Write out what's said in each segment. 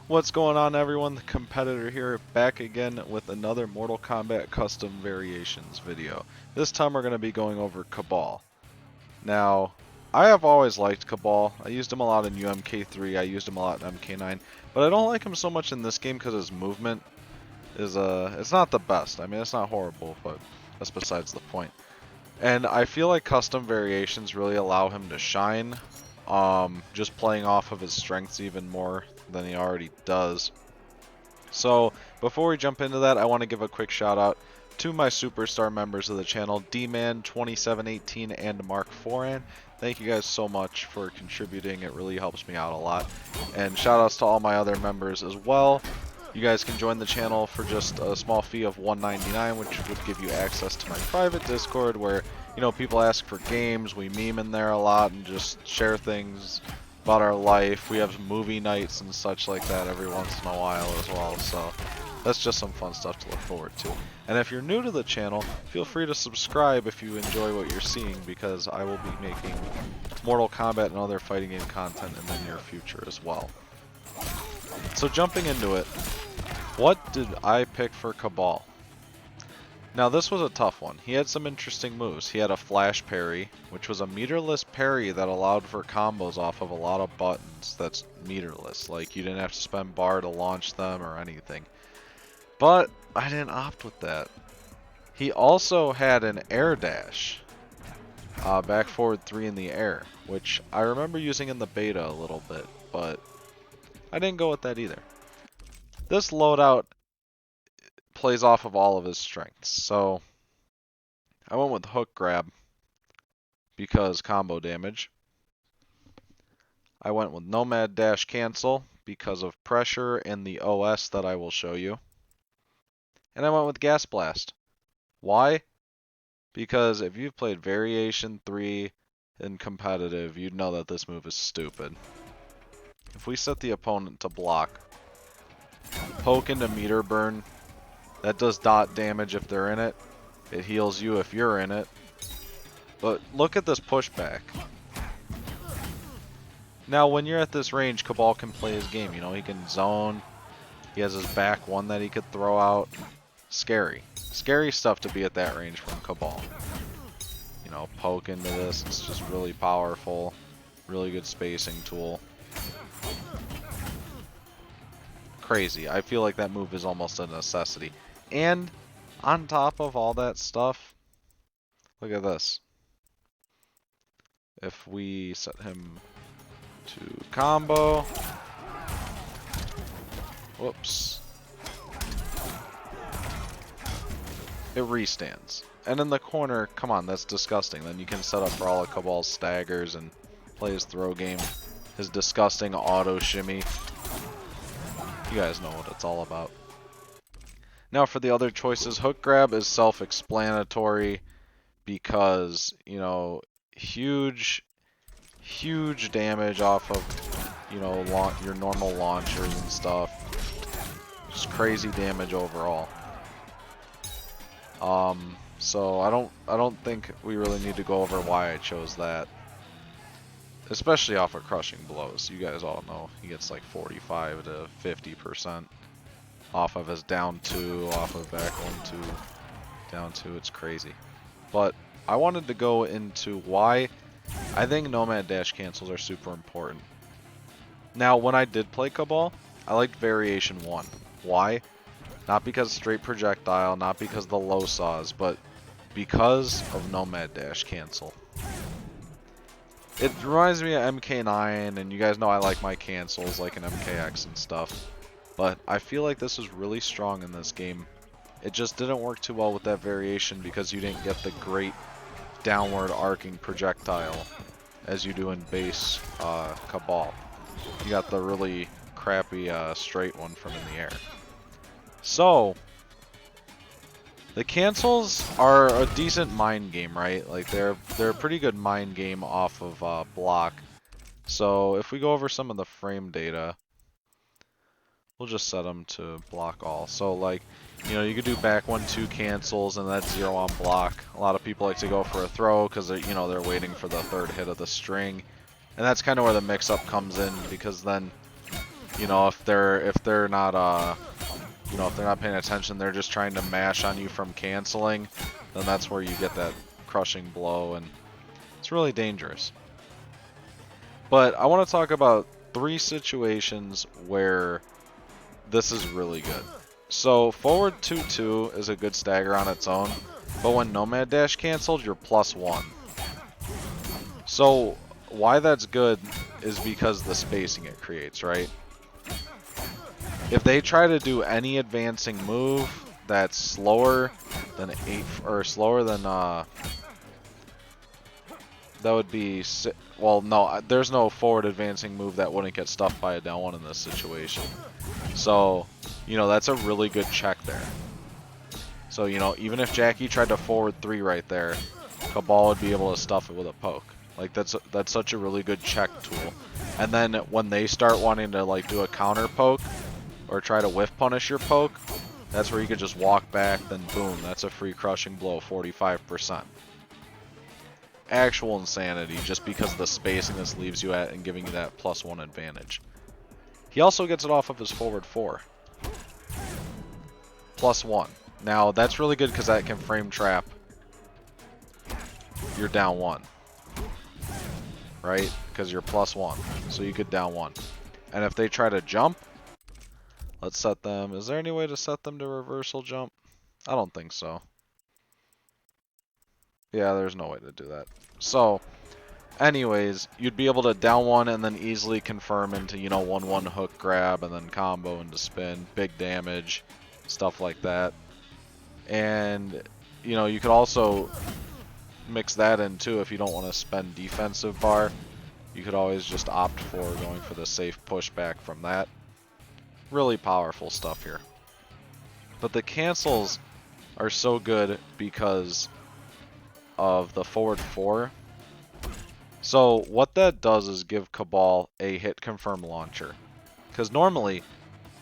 What's going on, everyone? The Competitor here, back again with another Mortal Kombat Custom Variations video. This time we're going to be going over Kabal. Now, I have always liked Kabal. I used him a lot in UMK3, I used him a lot in MK9, but I don't like him so much in this game because his movement is, it's not the best. I mean, it's not horrible, but that's besides the point. And I feel like Custom Variations really allow him to shine, just playing off of his strengths even more than he already does. So before we jump into that, I want to give a quick shout out to my superstar members of the channel, D-Man2718 and Mark Foran. Thank you guys so much for contributing. It really helps me out a lot. And shout outs to all my other members as well. You guys can join the channel for just a small fee of $1.99, which would give you access to my private Discord where, you know, people ask for games, we meme in there a lot and just share things about our life. We have movie nights and such like that every once in a while as well, so that's just some fun stuff to look forward to. And if you're new to the channel, feel free to subscribe if you enjoy what you're seeing, because I will be making Mortal Kombat and other fighting game content in the near future as well. So jumping into it, what did I pick for Kabal? Now this was a tough one. He had some interesting moves. He had a flash parry, which was a meterless parry that allowed for combos off of a lot of buttons that's meterless. Like, you didn't have to spend bar to launch them or anything. But I didn't opt with that. He also had an air dash. Back forward 3 in the air, which I remember using in the beta a little bit, but I didn't go with that either. This loadout plays off of all of his strengths, so I went with hook grab because combo damage. I went with Nomad dash cancel because of pressure and the OS that I will show you. And I went with gas blast. Why? Because if you've played Variation 3 in competitive, you'd know that this move is stupid. If we set the opponent to block, poke into meter burn, that does dot damage if they're in it. It heals you if you're in it. But look at this pushback. Now when you're at this range, Kabal can play his game. You know, he can zone. He has his back one that he could throw out. Scary. Scary stuff to be at that range from Kabal. You know, poke into this. It's just really powerful. Really good spacing tool. Crazy. I feel like that move is almost a necessity. And on top of all that stuff, look at this. If we set him to combo, whoops, it restands. And in the corner, come on, that's disgusting. Then you can set up for all of Kabal's staggers and play his throw game, his disgusting auto shimmy. You guys know what it's all about. Now for the other choices, hook grab is self-explanatory because, you know, huge damage off of, you know, your normal launchers and stuff. Just crazy damage overall. So I don't think we really need to go over why I chose that. Especially off of crushing blows. You guys all know he gets like 45 to 50%. Off of his down 2, off of back 1, 2, down 2, it's crazy. But I wanted to go into why I think Nomad dash cancels are super important. Now, when I did play Kabal, I liked Variation 1. Why? Not because straight projectile, not because the low saws, but because of Nomad dash cancel. It reminds me of MK9, and you guys know I like my cancels like in MKX and stuff. But I feel like this is really strong in this game. It just didn't work too well with that variation because you didn't get the great downward arcing projectile as you do in base Kabal. You got the really crappy straight one from in the air. So, the cancels are a decent mind game, right? Like they're a pretty good mind game off of block. So if we go over some of the frame data, we'll just set them to block all. So like, you know, you could do back 1, 2 cancels and that's 0 on block. A lot of people like to go for a throw because you know, they're waiting for the third hit of the string. And that's kind of where the mix-up comes in, because then, you know, if they're not you know, if they're not paying attention, they're just trying to mash on you from canceling, then that's where you get that crushing blow, and it's really dangerous. But I want to talk about 3 situations where this is really good. So forward 2-2 is a good stagger on its own, but when Nomad dash canceled, you're +1. So why that's good is because the spacing it creates, right? If they try to do any advancing move that's slower than 8 or slower than that would be well, no, there's no forward advancing move that wouldn't get stuffed by a down 1 in this situation. So, you know, that's a really good check there. So, you know, even if Jackie tried to forward 3 right there, Kabal would be able to stuff it with a poke. Like, that's such a really good check tool. And then when they start wanting to, like, do a counter poke or try to whiff punish your poke, that's where you could just walk back, then boom, that's a free crushing blow, 45%. Actual insanity, just because of the spacing this leaves you at and giving you that +1 advantage. He also gets it off of his forward 4. +1. Now, that's really good because that can frame trap your down 1. Right? Because you're +1. So you could down 1. And if they try to jump, let's set them. Is there any way to set them to reversal jump? I don't think so. Yeah, there's no way to do that. So, anyways, you'd be able to down 1 and then easily confirm into, you know, 1-1 hook grab and then combo into spin, big damage, stuff like that. And, you know, you could also mix that in too if you don't want to spend defensive bar. You could always just opt for going for the safe pushback from that. Really powerful stuff here. But the cancels are so good because of the forward 4. So what that does is give Kabal a hit confirm launcher. Because normally,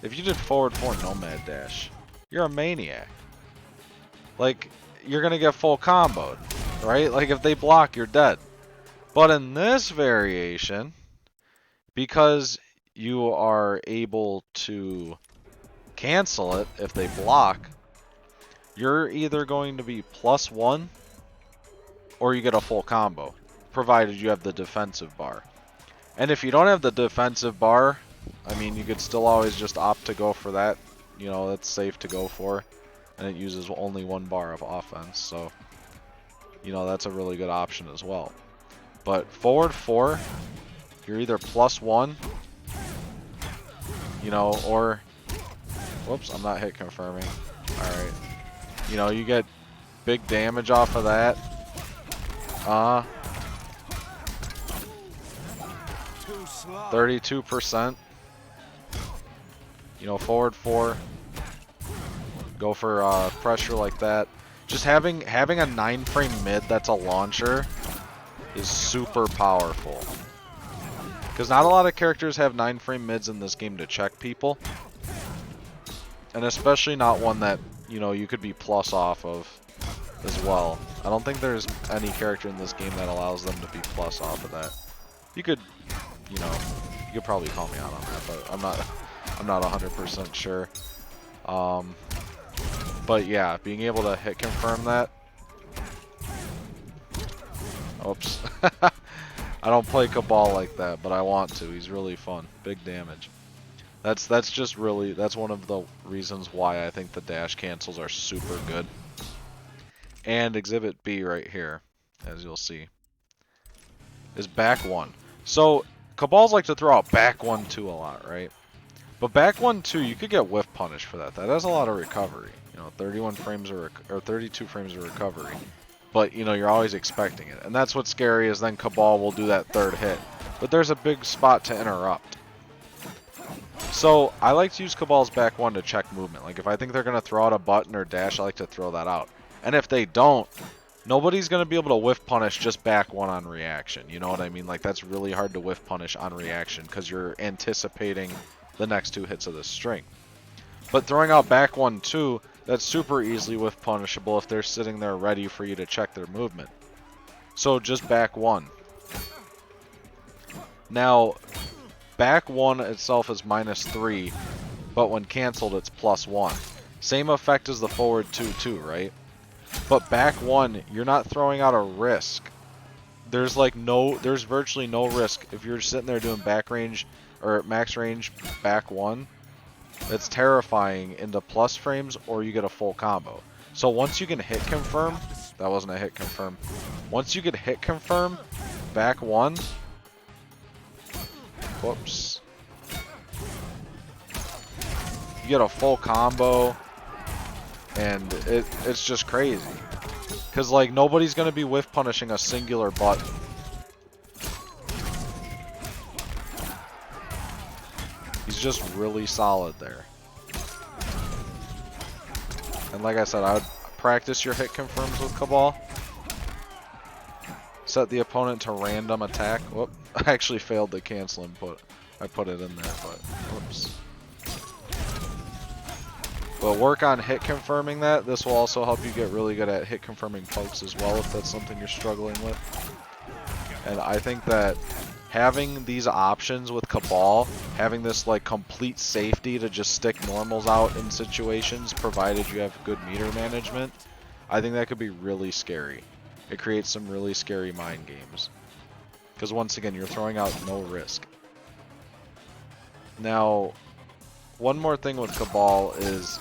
if you did forward 4 Nomad dash, you're a maniac. Like, you're going to get full comboed, right? Like, if they block, you're dead. But in this variation, because you are able to cancel it if they block, you're either going to be +1 or you get a full combo, provided you have the defensive bar. And if you don't have the defensive bar, I mean, you could still always just opt to go for that. You know, that's safe to go for. And it uses only 1 bar of offense, so, you know, that's a really good option as well. But forward 4, you're either +1, you know, or, whoops, I'm not hit confirming. Alright. You know, you get big damage off of that. 32%. You know, forward 4. Go for pressure like that. Just having a 9 frame mid that's a launcher is super powerful. Because not a lot of characters have 9 frame mids in this game to check people. And especially not one that, you know, you could be plus off of as well. I don't think there's any character in this game that allows them to be plus off of that. You could, you know, you could probably call me out on that, but I'm not 100% sure. But yeah, being able to hit confirm that. Oops. I don't play Kabal like that, but I want to. He's really fun. Big damage. That's just really, that's one of the reasons why I think the dash cancels are super good. And Exhibit B right here, as you'll see, is back 1. So Kabals like to throw out back 1-2 a lot, right? But back 1-2, you could get whiff punish for that. That has a lot of recovery. You know, 31 frames or 32 frames of recovery. But, you know, you're always expecting it. And that's what's scary is then Kabal will do that 3rd hit. But there's a big spot to interrupt. So, I like to use Kabal's back 1 to check movement. Like, if I think they're going to throw out a button or dash, I like to throw that out. And if they don't, nobody's going to be able to whiff punish just back 1 on reaction. You know what I mean? Like, that's really hard to whiff punish on reaction because you're anticipating the next 2 hits of the string. But throwing out back 1-2, that's super easily whiff punishable if they're sitting there ready for you to check their movement. So just back 1. Now, back 1 itself is -3, but when canceled it's +1. Same effect as the forward 2 right? But back 1, you're not throwing out a risk. There's virtually no risk if you're sitting there doing back range or max range back 1. That's terrifying into plus frames, or you get a full combo. So once you can hit confirm, that wasn't a hit confirm. Once you get hit confirm, back 1. Whoops. You get a full combo, and it's just crazy. Because, like, nobody's going to be whiff punishing a singular button. He's just really solid there. And like I said, I would practice your hit confirms with Kabal. Set the opponent to random attack. Whoop. I actually failed to cancel input. I put it in there, but whoops. But work on hit confirming that. This will also help you get really good at hit confirming pokes as well if that's something you're struggling with. And I think that having these options with Kabal, having this like complete safety to just stick normals out in situations provided you have good meter management, I think that could be really scary. It creates some really scary mind games. Because once again, you're throwing out no risk. Now, one more thing with Kabal is,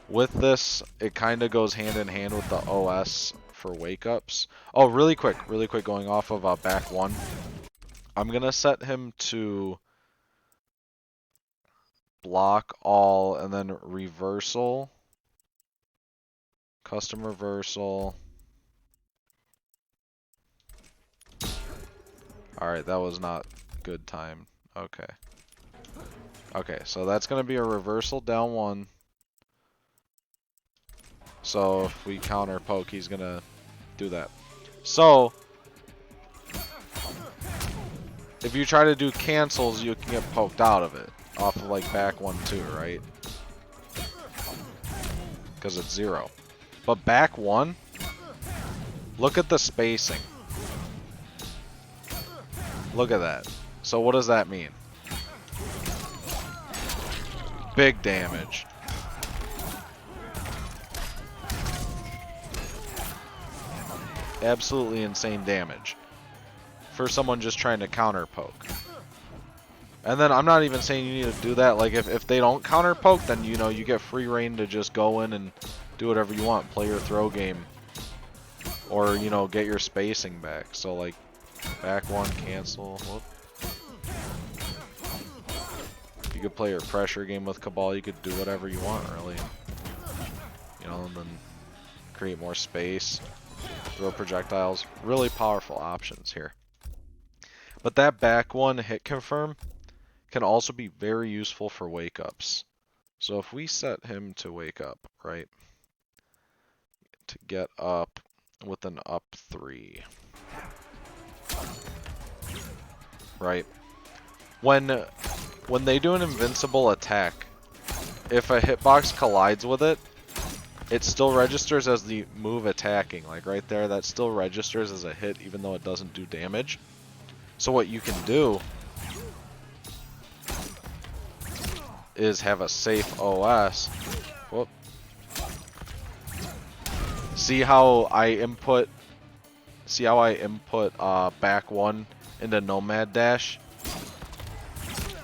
with this, it kind of goes hand in hand with the OS for wake-ups. Oh, really quick, going off of back 1. I'm going to set him to block all and then reversal, custom reversal. Alright, that was not good time. Okay. Okay, so that's going to be a reversal down 1. So if we counter poke, he's going to do that. So if you try to do cancels, you can get poked out of it. Off of like back 1, 2, right? Because it's 0. But back 1, look at the spacing. Look at that. So what does that mean? Big damage. Absolutely insane damage for someone just trying to counter poke. And then I'm not even saying you need to do that. Like if they don't counter poke, then you know you get free reign to just go in and do whatever you want, play your throw game, or you know get your spacing back. So like back 1 cancel. Whoop. You could play your pressure game with Kabal. You could do whatever you want, really. You know, and then create more space, throw projectiles. Really powerful options here. But that back 1 hit confirm can also be very useful for wake ups. So if we set him to wake up, right, to get up with an up 3, right, when they do an invincible attack, if a hitbox collides with it, it still registers as the move attacking. Like right there, that still registers as a hit even though it doesn't do damage. So what you can do is have a safe OS. Whoop. See how I input back 1 into Nomad dash,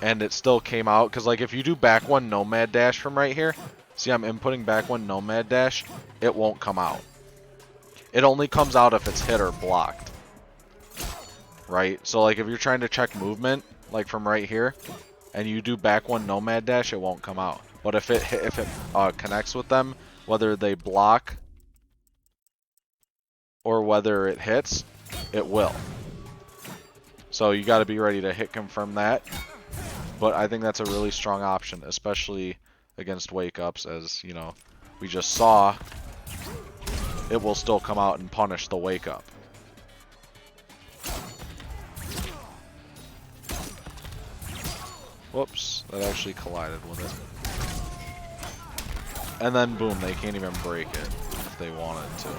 and it still came out? Because like if you do back 1 Nomad dash from right here, see I'm inputting back 1 Nomad dash, it won't come out. It only comes out if it's hit or blocked. Right? So like if you're trying to check movement, like from right here, and you do back 1 Nomad dash, it won't come out. But if it connects with them, whether they block or whether it hits, it will. So you got to be ready to hit confirm that. But I think that's a really strong option, especially against wake ups, as you know, we just saw. It will still come out and punish the wake up. Whoops, that actually collided with it. And then boom, they can't even break it if they wanted to.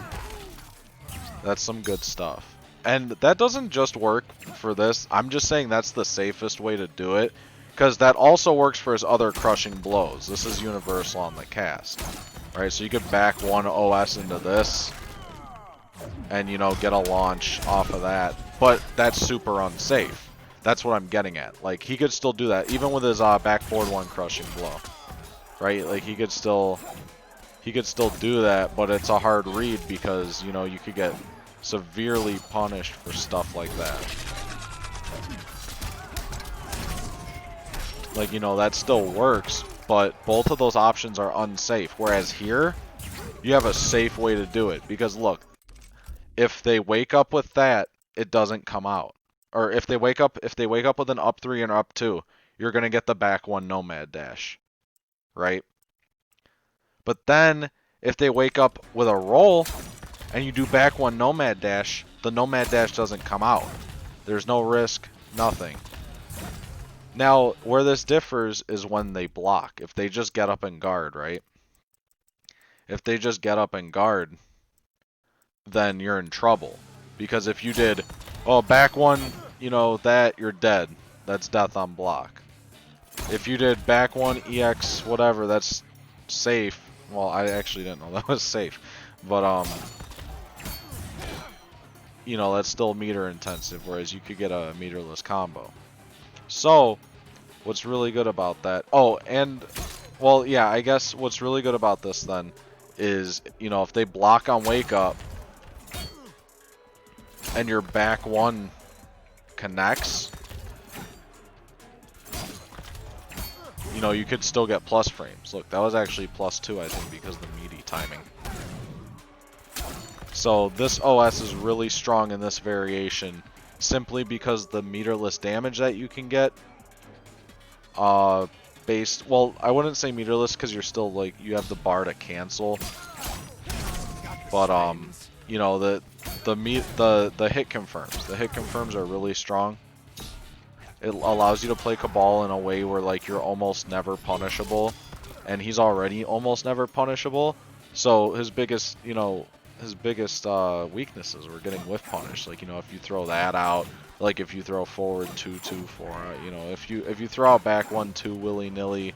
That's some good stuff. And that doesn't just work for this. I'm just saying that's the safest way to do it. Because that also works for his other crushing blows. This is universal on the cast. Right, so you could back one OS into this. And, you know, get a launch off of that. But that's super unsafe. That's what I'm getting at. Like, he could still do that. Even with his backboard one crushing blow. Right, like he could still do that. But it's a hard read because, you know, you could get severely punished for stuff like that. Like, you know, that still works, but both of those options are unsafe. Whereas here, you have a safe way to do it. Because look, if they wake up with that, it doesn't come out. Or if they wake up with an up 3 and up 2, you're gonna get the back 1 Nomad dash. Right? But then if they wake up with a roll and you do back 1 Nomad dash, the Nomad dash doesn't come out. There's no risk, nothing. Now, where this differs is when they block. If they just get up and guard, right? If they just get up and guard, then you're in trouble. Because if you did, oh, back 1, you know, that, you're dead. That's death on block. If you did back 1, EX, whatever, that's safe. Well, I actually didn't know that was safe. But, you know, that's still meter intensive, whereas you could get a meterless combo. So, what's really good about that... Oh, and... Well, yeah, I guess what's really good about this, then, is, you know, if they block on Wake Up, and your back 1 connects, you know, you could still get plus frames. Look, that was actually +2, I think, because of the meaty timing. So, this OS is really strong in this variation, simply because the meterless damage that you can get, based, well, I wouldn't say meterless because you're still, like, you have the bar to cancel, but, you know, the hit confirms. The hit confirms are really strong. It allows you to play Kabal in a way where, like, you're almost never punishable, and he's already almost never punishable, so his biggest, you know, weaknesses were getting whiff punish. Like, you know, if you throw that out, like if you throw forward 2-2 for, you know, if you throw out back 1-2 willy-nilly,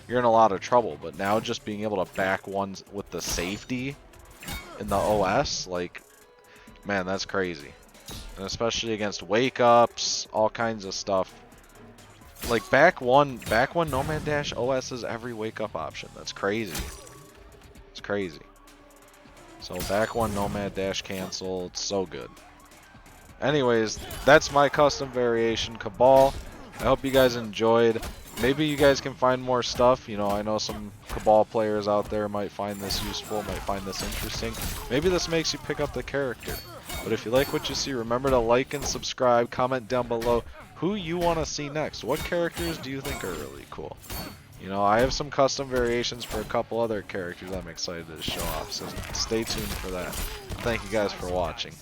you're in a lot of trouble. But now just being able to back ones with the safety in the OS, like, man, that's crazy. And especially against wake ups, all kinds of stuff. Like back one Nomad dash OS is every wake up option. That's crazy. It's crazy. So back 1 Nomad dash cancel, it's so good. Anyways, that's my custom variation Kabal. I hope you guys enjoyed. Maybe you guys can find more stuff. You know, I know some Kabal players out there might find this useful, might find this interesting. Maybe this makes you pick up the character. But if you like what you see, remember to like and subscribe. Comment down below who you want to see next. What characters do you think are really cool? You know, I have some custom variations for a couple other characters I'm excited to show off, so stay tuned for that. Thank you guys for watching.